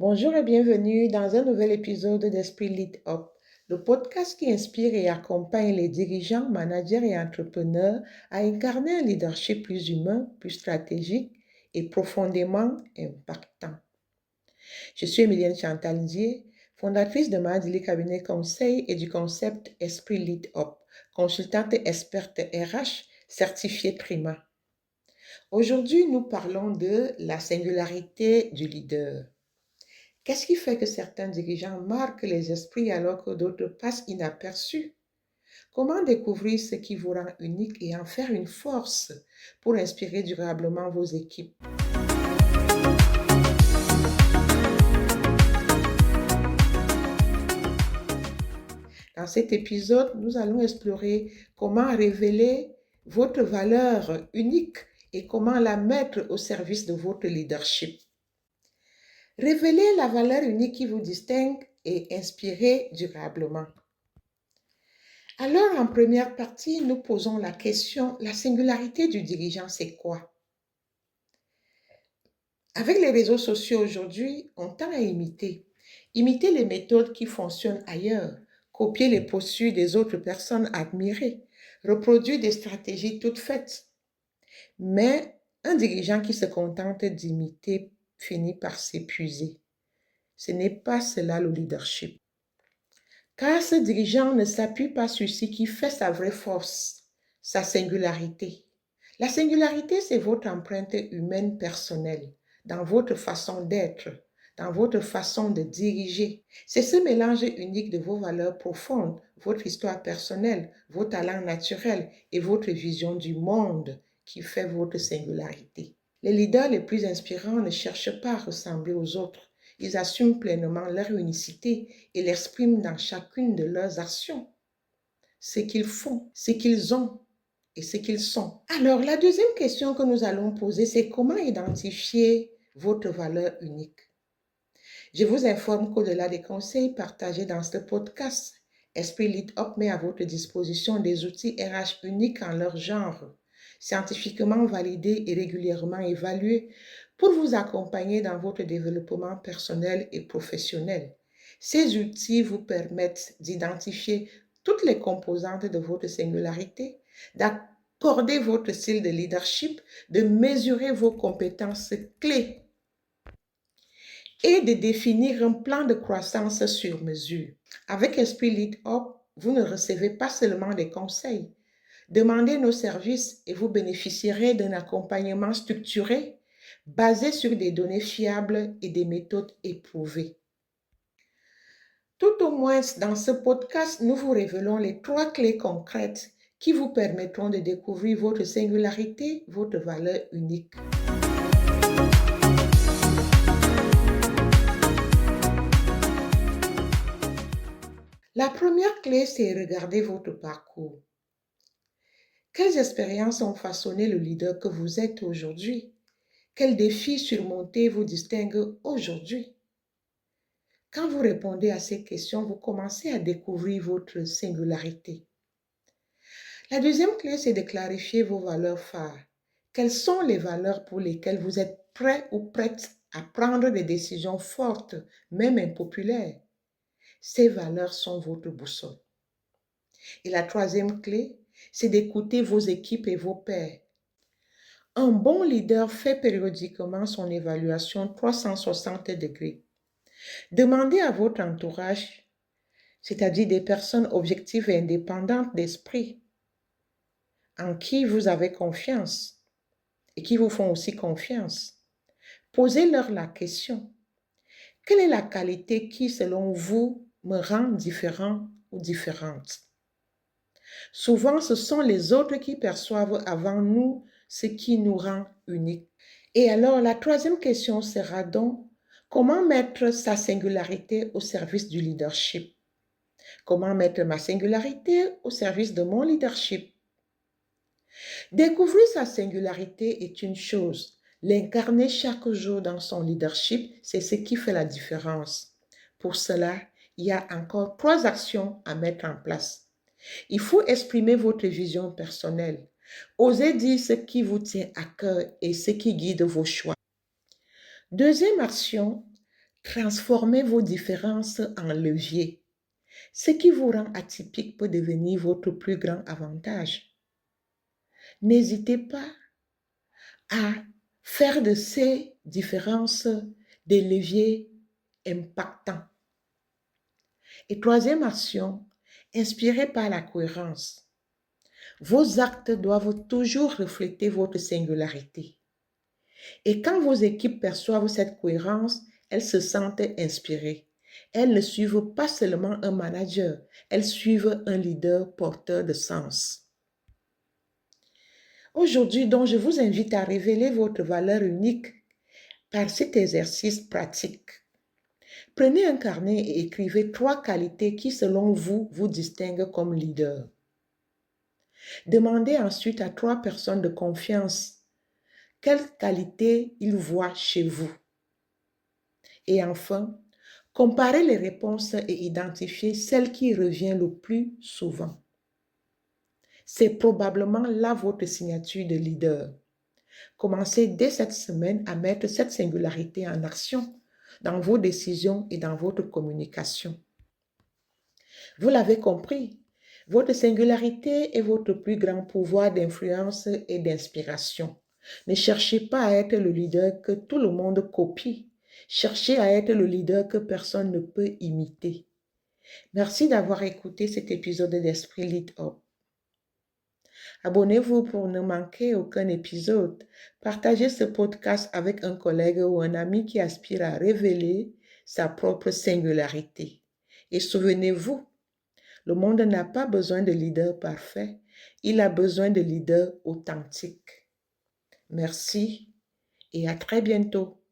Bonjour et bienvenue dans un nouvel épisode d'Esprit Lead Up, le podcast qui inspire et accompagne les dirigeants, managers et entrepreneurs à incarner un leadership plus humain, plus stratégique et profondément impactant. Je suis Emilienne Chantal-Dier, fondatrice de Madili Cabinet Conseil et du concept Esprit Lead Up, consultante experte RH certifiée Prima. Aujourd'hui, nous parlons de la singularité du leader. Qu'est-ce qui fait que certains dirigeants marquent les esprits alors que d'autres passent inaperçus? Comment découvrir ce qui vous rend unique et en faire une force pour inspirer durablement vos équipes? Dans cet épisode, nous allons explorer comment révéler votre valeur unique et comment la mettre au service de votre leadership. Révélez la valeur unique qui vous distingue et inspirez durablement. Alors, en première partie, nous posons la question, la singularité du dirigeant, c'est quoi? Avec les réseaux sociaux aujourd'hui, on tend à imiter. Imiter les méthodes qui fonctionnent ailleurs, copier les postures des autres personnes admirées, reproduire des stratégies toutes faites. Mais un dirigeant qui se contente d'imiter finit par s'épuiser. Ce n'est pas cela le leadership. Car ce dirigeant ne s'appuie pas sur ce qui fait sa vraie force, sa singularité. La singularité, c'est votre empreinte humaine personnelle, dans votre façon d'être, dans votre façon de diriger. C'est ce mélange unique de vos valeurs profondes, votre histoire personnelle, vos talents naturels et votre vision du monde qui fait votre singularité. Les leaders les plus inspirants ne cherchent pas à ressembler aux autres. Ils assument pleinement leur unicité et l'expriment dans chacune de leurs actions. Ce qu'ils font, ce qu'ils ont et ce qu'ils sont. Alors, la deuxième question que nous allons poser, c'est comment identifier votre valeur unique? Je vous informe qu'au-delà des conseils partagés dans ce podcast, Esprit Lead Up met à votre disposition des outils RH uniques en leur genre, scientifiquement validés et régulièrement évalués pour vous accompagner dans votre développement personnel et professionnel. Ces outils vous permettent d'identifier toutes les composantes de votre singularité, d'accorder votre style de leadership, de mesurer vos compétences clés et de définir un plan de croissance sur mesure. Avec Esprit Lead Up, vous ne recevez pas seulement des conseils. Demandez nos services et vous bénéficierez d'un accompagnement structuré basé sur des données fiables et des méthodes éprouvées. Tout au moins, dans ce podcast, nous vous révélons les 3 clés concrètes qui vous permettront de découvrir votre singularité, votre valeur unique. La première clé, c'est regarder votre parcours. Quelles expériences ont façonné le leader que vous êtes aujourd'hui? Quels défis surmontés vous distinguent aujourd'hui? Quand vous répondez à ces questions, vous commencez à découvrir votre singularité. La deuxième clé, c'est de clarifier vos valeurs phares. Quelles sont les valeurs pour lesquelles vous êtes prêt ou prête à prendre des décisions fortes, même impopulaires? Ces valeurs sont votre boussole. Et la troisième clé, c'est d'écouter vos équipes et vos pairs. Un bon leader fait périodiquement son évaluation 360 degrés. Demandez à votre entourage, c'est-à-dire des personnes objectives et indépendantes d'esprit, en qui vous avez confiance et qui vous font aussi confiance. Posez-leur la question. Quelle est la qualité qui, selon vous, me rend différent ou différente? Souvent, ce sont les autres qui perçoivent avant nous ce qui nous rend uniques. Et alors, la troisième question sera donc, comment mettre sa singularité au service du leadership? Comment mettre ma singularité au service de mon leadership? Découvrir sa singularité est une chose. L'incarner chaque jour dans son leadership, c'est ce qui fait la différence. Pour cela, il y a encore 3 actions à mettre en place. Il faut exprimer votre vision personnelle. Osez dire ce qui vous tient à cœur et ce qui guide vos choix. Deuxième action, Transformez vos différences en levier. Ce qui vous rend atypique peut devenir votre plus grand avantage. N'hésitez pas à faire de ces différences des leviers impactants. Et troisième action, inspirée par la cohérence. Vos actes doivent toujours refléter votre singularité. Et quand vos équipes perçoivent cette cohérence, elles se sentent inspirées. Elles ne suivent pas seulement un manager, elles suivent un leader porteur de sens. Aujourd'hui, donc, je vous invite à révéler votre valeur unique par cet exercice pratique. Prenez un carnet et écrivez 3 qualités qui, selon vous, vous distinguent comme leader. Demandez ensuite à 3 personnes de confiance quelles qualités ils voient chez vous. Et enfin, comparez les réponses et identifiez celle qui revient le plus souvent. C'est probablement là votre signature de leader. Commencez dès cette semaine à mettre cette singularité en action dans vos décisions et dans votre communication. Vous l'avez compris, votre singularité est votre plus grand pouvoir d'influence et d'inspiration. Ne cherchez pas à être le leader que tout le monde copie. Cherchez à être le leader que personne ne peut imiter. Merci d'avoir écouté cet épisode d'Esprit Lead Up. Abonnez-vous pour ne manquer aucun épisode. Partagez ce podcast avec un collègue ou un ami qui aspire à révéler sa propre singularité. Et souvenez-vous, le monde n'a pas besoin de leaders parfaits, il a besoin de leaders authentiques. Merci et à très bientôt.